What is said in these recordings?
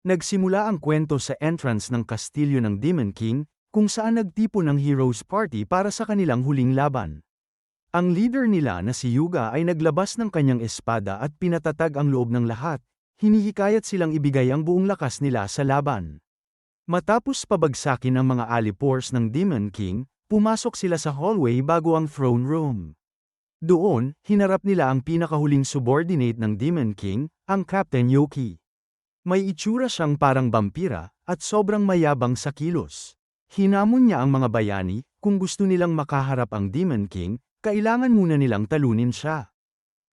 Nagsimula ang kwento sa entrance ng kastilyo ng Demon King, kung saan nagtipon ng Heroes Party para sa kanilang huling laban. Ang leader nila na si Yuga ay naglabas ng kanyang espada at pinatatag ang loob ng lahat, hinihikayat silang ibigay ang buong lakas nila sa laban. Matapos pabagsakin ang mga alipores ng Demon King, pumasok sila sa hallway bago ang throne room. Doon, hinarap nila ang pinakahuling subordinate ng Demon King, ang Captain Yoki. May itsura siyang parang vampira, at sobrang mayabang sa kilos. Hinamon niya ang mga bayani, kung gusto nilang makaharap ang Demon King, kailangan muna nilang talunin siya.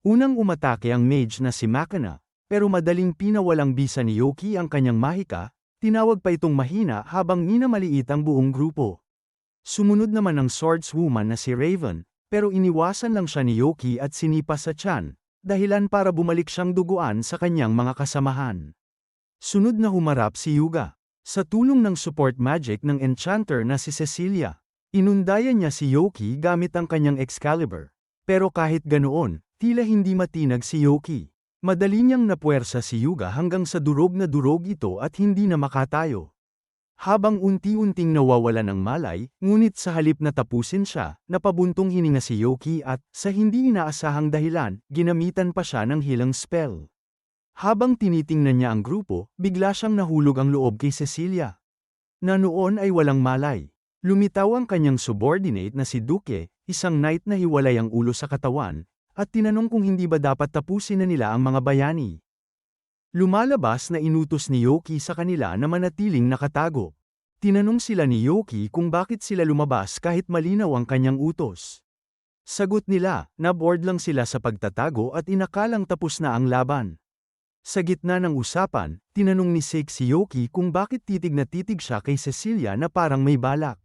Unang umatake ang mage na si Makana, pero madaling pinawalang bisa ni Yoki ang kanyang mahika, tinawag pa itong mahina habang minamaliit ang buong grupo. Sumunod naman ang swordswoman na si Raven, pero iniwasan lang siya ni Yoki at sinipa sa tiyan, dahilan para bumalik siyang duguan sa kanyang mga kasamahan. Sunod na humarap si Yuga. Sa tulong ng support magic ng enchanter na si Cecilia, inundayan niya si Yoki gamit ang kanyang Excalibur. Pero kahit ganoon, tila hindi matinag si Yoki. Madali niyang napuwersa si Yuga hanggang sa durog na durog ito at hindi na makatayo. Habang unti-unting nawawala ng malay, ngunit sa halip na tapusin siya, napabuntong hininga si Yoki at, sa hindi inaasahang dahilan, ginamitan pa siya ng healing spell. Habang tinitingnan niya ang grupo, bigla siyang nahulog ang loob kay Cecilia. Na noon ay walang malay. Lumitaw ang kanyang subordinate na si Duque, isang knight na hiwalay ang ulo sa katawan, at tinanong kung hindi ba dapat tapusin na nila ang mga bayani. Lumalabas na inutos ni Yoki sa kanila na manatiling nakatago. Tinanong sila ni Yoki kung bakit sila lumabas kahit malinaw ang kanyang utos. Sagot nila, na bored lang sila sa pagtatago at inakalang tapos na ang laban. Sa gitna ng usapan, tinanong ni Sek si Yoki kung bakit titig na titig siya kay Cecilia na parang may balak.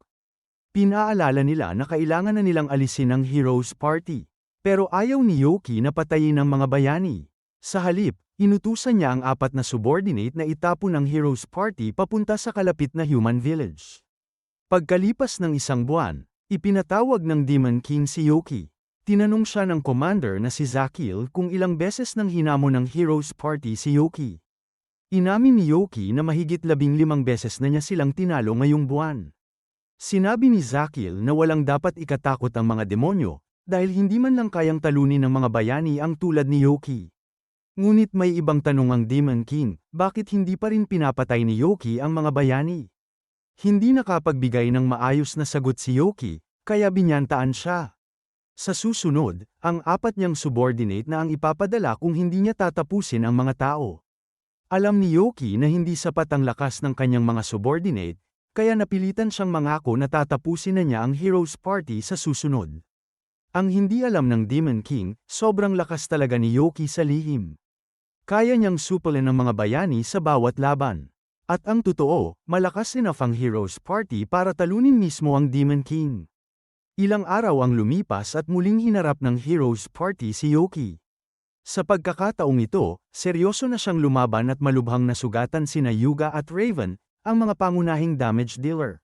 Pinaalala nila na kailangan na nilang alisin ang Heroes Party. Pero ayaw ni Yoki na patayin ang mga bayani. Sa halip, inutusan niya ang 4 na subordinate na itapon ang Heroes Party papunta sa kalapit na human village. Pagkalipas ng 1 buwan, ipinatawag ng Demon King si Yoki. Tinanong siya ng commander na si Zakil kung ilang beses nang hinamon ng Heroes Party si Yoki. Inamin ni Yoki na mahigit 15 beses na niya silang tinalo ngayong buwan. Sinabi ni Zakil na walang dapat ikatakot ang mga demonyo, dahil hindi man lang kayang talunin ng mga bayani ang tulad ni Yoki. Ngunit may ibang tanong ang Demon King, bakit hindi pa rin pinapatay ni Yoki ang mga bayani? Hindi nakapagbigay ng maayos na sagot si Yoki, kaya binyantaan siya. Sa susunod, ang 4 niyang subordinate na ang ipapadala kung hindi niya tatapusin ang mga tao. Alam ni Yoki na hindi sapat ang lakas ng kanyang mga subordinate, kaya napilitan siyang mangako na tatapusin na niya ang Heroes Party sa susunod. Ang hindi alam ng Demon King, sobrang lakas talaga ni Yoki sa lihim. Kaya niyang supalin ang mga bayani sa bawat laban. At ang totoo, malakas enough ang Heroes Party para talunin mismo ang Demon King. Ilang araw ang lumipas at muling hinarap ng Heroes Party si Yoki. Sa pagkakataong ito, seryoso na siyang lumaban at malubhang nasugatan sina Yuga at Raven, ang mga pangunahing damage dealer.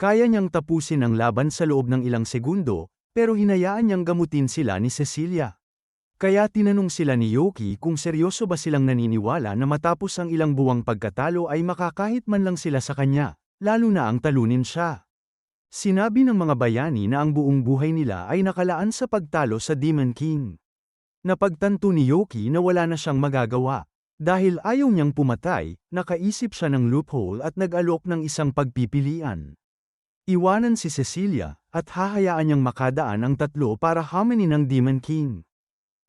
Kaya niyang tapusin ang laban sa loob ng ilang segundo, pero hinayaan niyang gamutin sila ni Cecilia. Kaya tinanong sila ni Yoki kung seryoso ba silang naniniwala na matapos ang ilang buwang pagkatalo ay makakahit man lang sila sa kanya, lalo na ang talunin siya. Sinabi ng mga bayani na ang buong buhay nila ay nakalaan sa pagtalo sa Demon King. Napagtanto ni Yoki na wala na siyang magagawa. Dahil ayaw niyang pumatay, nakaisip siya ng loophole at nag-alok ng isang pagpipilian. Iwanan si Cecilia, at hahayaan niyang makadaan ang 3 para haminin ang Demon King.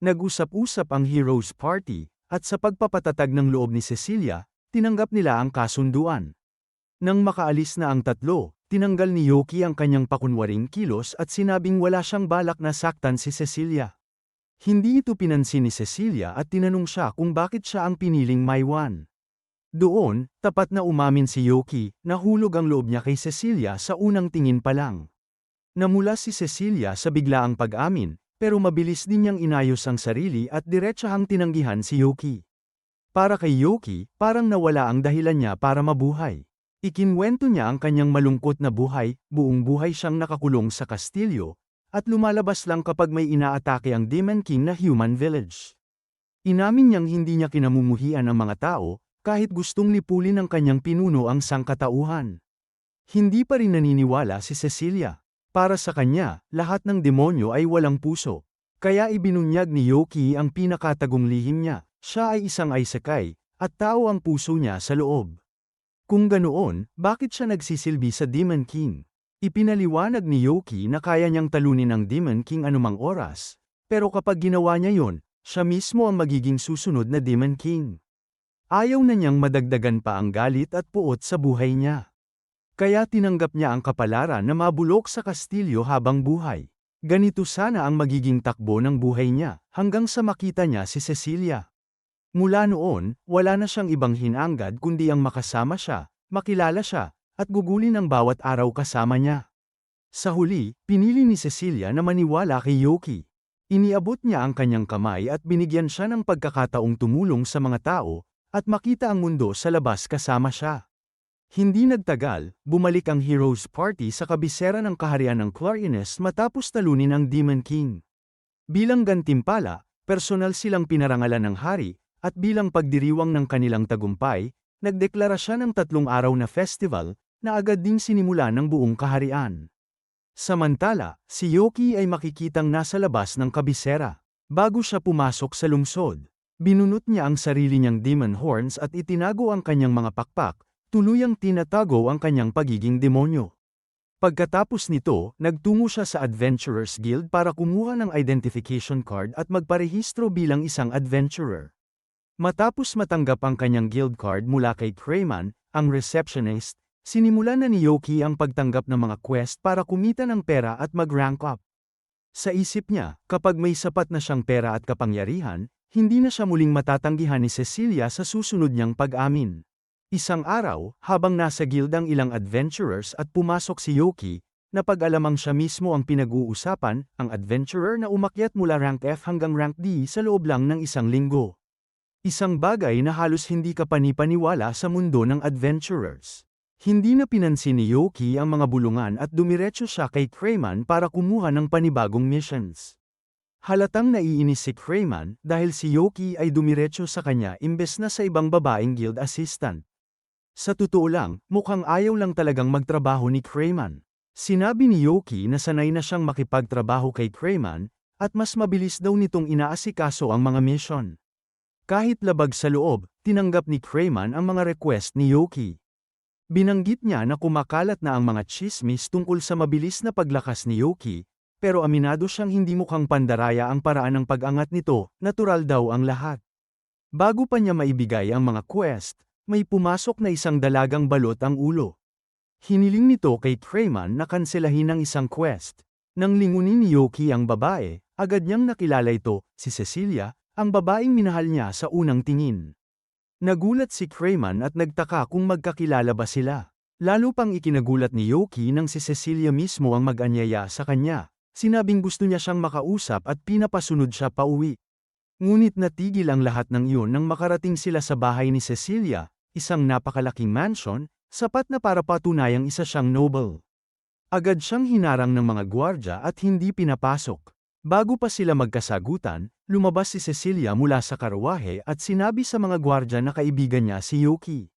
Nag-usap-usap ang Heroes Party, at sa pagpapatatag ng loob ni Cecilia, tinanggap nila ang kasunduan. Nang makaalis na ang 3, tinanggal ni Yoki ang kanyang pakunwaring kilos at sinabing wala siyang balak na saktan si Cecilia. Hindi ito pinansin ni Cecilia at tinanong siya kung bakit siya ang piniling maiwan. Doon, tapat na umamin si Yoki, nahulog ang loob niya kay Cecilia sa unang tingin pa lang. Namula si Cecilia sa biglaang pag-amin, pero mabilis din niyang inayos ang sarili at diretsahang tinanggihan si Yoki. Para kay Yoki, parang nawala ang dahilan niya para mabuhay. Ikinwento niya ang kanyang malungkot na buhay, buong buhay siyang nakakulong sa kastilyo, at lumalabas lang kapag may inaatake ang Demon King na human village. Inamin niyang hindi niya kinamumuhian ang mga tao, kahit gustong lipulin ng kanyang pinuno ang sangkatauhan. Hindi pa rin naniniwala si Cecilia. Para sa kanya, lahat ng demonyo ay walang puso. Kaya ibinunyag ni Yoki ang pinakatagong lihim niya. Siya ay isang isekai, at tao ang puso niya sa loob. Kung ganoon, bakit siya nagsisilbi sa Demon King? Ipinaliwanag ni Yoki na kaya niyang talunin ang Demon King anumang oras. Pero kapag ginawa niya yon, siya mismo ang magiging susunod na Demon King. Ayaw na niyang madagdagan pa ang galit at puot sa buhay niya. Kaya tinanggap niya ang kapalaran na mabulok sa kastilyo habang buhay. Ganito sana ang magiging takbo ng buhay niya, hanggang sa makita niya si Cecilia. Mula noon, wala na siyang ibang hinangad kundi ang makasama siya, makilala siya, at gugulin ang bawat araw kasama niya. Sa huli, pinili ni Cecilia na maniwala kay Yoki. Iniabot niya ang kanyang kamay at binigyan siya ng pagkakataong tumulong sa mga tao, at makita ang mundo sa labas kasama siya. Hindi nagtagal, bumalik ang Heroes Party sa kabisera ng kaharian ng Clarines matapos talunin ang Demon King. Bilang gantimpala, personal silang pinarangalan ng hari, at bilang pagdiriwang ng kanilang tagumpay, nagdeklara siya ng 3 araw na festival, na agad ding sinimula ng buong kaharian. Samantala, si Yoki ay makikitang nasa labas ng kabisera. Bago siya pumasok sa lungsod, binunot niya ang sarili niyang demon horns at itinago ang kanyang mga pakpak, tuluyang tinatago ang kanyang pagiging demonyo. Pagkatapos nito, nagtungo siya sa Adventurers Guild para kumuha ng identification card at magparehistro bilang isang adventurer. Matapos matanggap ang kanyang guild card mula kay Crayman, ang receptionist, sinimulan na ni Yoki ang pagtanggap ng mga quest para kumita ng pera at mag-rank up. Sa isip niya, kapag may sapat na siyang pera at kapangyarihan, hindi na siya muling matatanggihan ni Cecilia sa susunod niyang pag-amin. Isang araw, habang nasa guild ang ilang adventurers at pumasok si Yoki, napag-alamang siya mismo ang pinag-uusapan, ang adventurer na umakyat mula rank F hanggang rank D sa loob lang ng 1 linggo. Isang bagay na halos hindi ka panipaniwala sa mundo ng adventurers. Hindi na pinansin ni Yoki ang mga bulungan at dumiretso siya kay Crayman para kumuha ng panibagong missions. Halatang naiinis si Crayman dahil si Yoki ay dumiretso sa kanya imbes na sa ibang babaeng guild assistant. Sa totoo lang, mukhang ayaw lang talagang magtrabaho ni Crayman. Sinabi ni Yoki na sanay na siyang makipagtrabaho kay Crayman, at mas mabilis daw nitong inaasikaso ang mga mission. Kahit labag sa loob, tinanggap ni Crayman ang mga request ni Yoki. Binanggit niya na kumakalat na ang mga chismis tungkol sa mabilis na paglakas ni Yoki, pero aminado siyang hindi mukhang pandaraya ang paraan ng pag-angat nito, natural daw ang lahat. Bago pa niya maibigay ang mga quest, may pumasok na isang dalagang balot ang ulo. Hiniling nito kay Crayman na kanselahin ang isang quest. Nang lingunin ni Yoki ang babae, agad niyang nakilala ito, si Cecilia, ang babaeng minahal niya sa unang tingin. Nagulat si Crayman at nagtaka kung magkakilala ba sila. Lalo pang ikinagulat ni Yoki nang si Cecilia mismo ang mag-anyaya sa kanya. Sinabing gusto niya siyang makausap at pinapasunod siya pauwi. Ngunit natigil ang lahat ng iyon nang makarating sila sa bahay ni Cecilia, isang napakalaking mansion, sapat na para patunayang isa siyang noble. Agad siyang hinarang ng mga gwardya at hindi pinapasok. Bago pa sila magkasagutan, lumabas si Cecilia mula sa karwahe at sinabi sa mga gwardya na kaibigan niya si Yoki.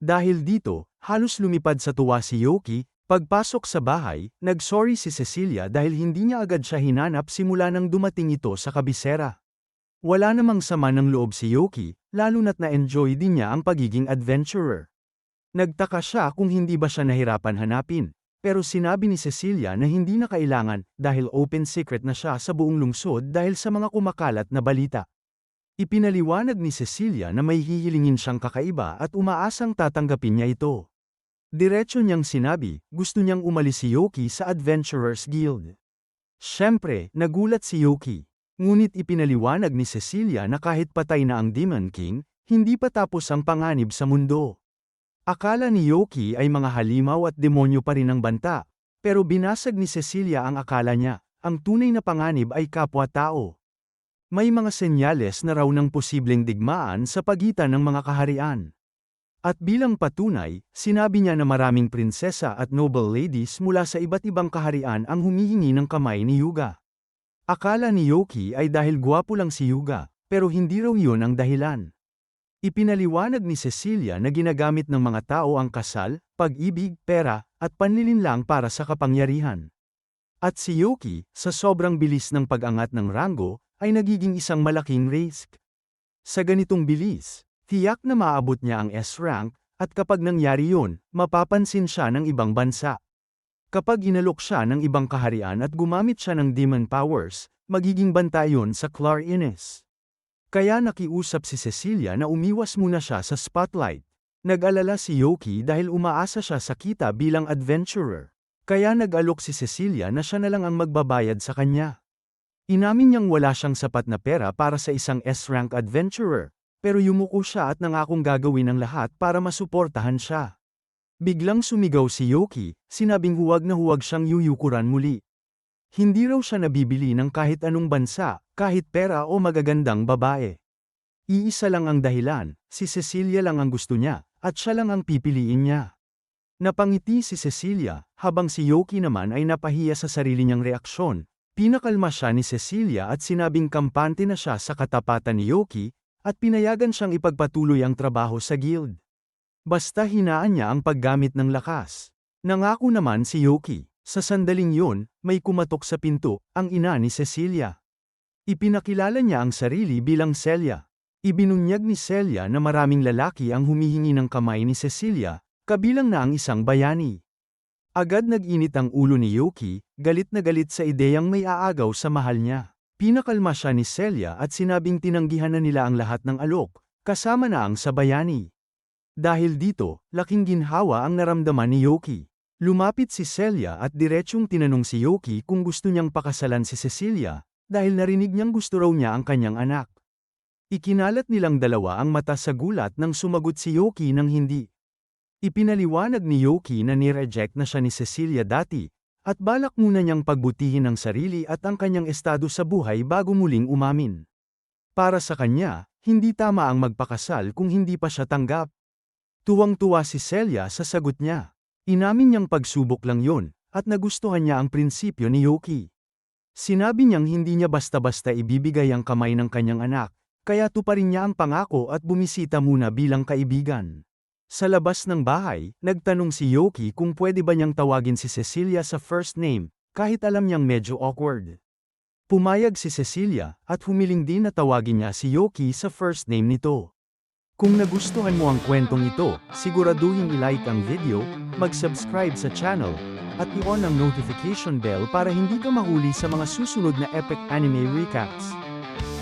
Dahil dito, halos lumipad sa tuwa si Yoki. Pagpasok sa bahay, nagsorry si Cecilia dahil hindi niya agad siya hinanap simula nang dumating ito sa kabisera. Wala namang sama ng loob si Yoki, lalo na't na-enjoy din niya ang pagiging adventurer. Nagtaka siya kung hindi ba siya nahirapan hanapin, pero sinabi ni Cecilia na hindi na kailangan dahil open secret na siya sa buong lungsod dahil sa mga kumakalat na balita. Ipinaliwanag ni Cecilia na may hihilingin siyang kakaiba at umaasang tatanggapin niya ito. Diretso niyang sinabi, gusto niyang umalis si Yoki sa Adventurers Guild. Siyempre, nagulat si Yoki. Ngunit ipinaliwanag ni Cecilia na kahit patay na ang Demon King, hindi pa tapos ang panganib sa mundo. Akala ni Yoki ay mga halimaw at demonyo pa rin ang banta, pero binasag ni Cecilia ang akala niya, ang tunay na panganib ay kapwa-tao. May mga senyales na raw ng posibleng digmaan sa pagitan ng mga kaharian. At bilang patunay, sinabi niya na maraming prinsesa at noble ladies mula sa iba't ibang kaharian ang humihingi ng kamay ni Hyuga. Akala ni Yoki ay dahil gwapo lang si Hyuga, pero hindi raw yun ang dahilan. Ipinaliwanag ni Cecilia na ginagamit ng mga tao ang kasal, pag-ibig, pera, at panlilinlang para sa kapangyarihan. At si Yuki, sa sobrang bilis ng pag-angat ng ranggo, ay nagiging isang malaking risk. Sa ganitong bilis, tiyak na maabot niya ang S-rank, at kapag nangyari yun, mapapansin siya ng ibang bansa. Kapag inalok siya ng ibang kaharian at gumamit siya ng demon powers, magiging banta yun sa Clar Ines. Kaya nakiusap si Cecilia na umiwas muna siya sa spotlight. Nag-alala si Yuki dahil umaasa siya sa kita bilang adventurer. Kaya nag-alok si Cecilia na siya na lang ang magbabayad sa kanya. Inamin niyang wala siyang sapat na pera para sa isang S-rank adventurer, pero yumuko siya at nangakong gagawin ang lahat para masuportahan siya. Biglang sumigaw si Yuki, sinabing huwag na huwag siyang yuyukuran muli. Hindi raw siya nabibili ng kahit anong bansa, kahit pera o magagandang babae. Iisa lang ang dahilan, si Cecilia lang ang gusto niya, at siya lang ang pipiliin niya. Napangiti si Cecilia, habang si Yuki naman ay napahiya sa sarili niyang reaksyon. Pinakalma siya ni Cecilia at sinabing kampante na siya sa katapatan ni Yuki, at pinayagan siyang ipagpatuloy ang trabaho sa guild. Basta hinaan niya ang paggamit ng lakas. Nangako naman si Yuki. Sa sandaling yun, may kumatok sa pinto, ang ina ni Cecilia. Ipinakilala niya ang sarili bilang Celia. Ibinunyag ni Celia na maraming lalaki ang humihingi ng kamay ni Cecilia, kabilang na ang isang bayani. Agad nag-init ang ulo ni Yuki, galit na galit sa ideyang may aagaw sa mahal niya. Pinakalma siya ni Celia at sinabing tinanggihan na nila ang lahat ng alok, kasama na ang sa bayani. Dahil dito, laking ginhawa ang naramdaman ni Yuki. Lumapit si Celia at diretsyong tinanong si Yuki kung gusto niyang pakasalan si Cecilia, dahil narinig niyang gusto raw niya ang kanyang anak. Ikinalat nilang dalawa ang mata sa gulat nang sumagot si Yuki ng hindi. Ipinaliwanag ni Yuki na nireject na siya ni Cecilia dati, at balak muna niyang pagbutihin ang sarili at ang kanyang estado sa buhay bago muling umamin. Para sa kanya, hindi tama ang magpakasal kung hindi pa siya tanggap. Tuwang-tuwa si Celia sa sagot niya. Inamin niyang pagsubok lang yun, at nagustuhan niya ang prinsipyo ni Yuki. Sinabi niyang hindi niya basta-basta ibibigay ang kamay ng kanyang anak, kaya tuparin niya ang pangako at bumisita muna bilang kaibigan. Sa labas ng bahay, nagtanong si Yuki kung pwede ba niyang tawagin si Cecilia sa first name, kahit alam niyang medyo awkward. Pumayag si Cecilia, at humiling din na tawagin niya si Yuki sa first name nito. Kung nagustuhan mo ang kwentong ito, siguraduhin i-like ang video, mag-subscribe sa channel, at i-on ang notification bell para hindi ka mahuli sa mga susunod na epic anime recaps.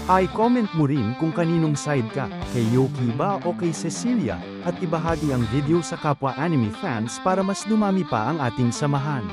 I-comment mo rin kung kaninong side ka, kay Yuki ba o kay Cecilia, at ibahagi ang video sa kapwa anime fans para mas dumami pa ang ating samahan.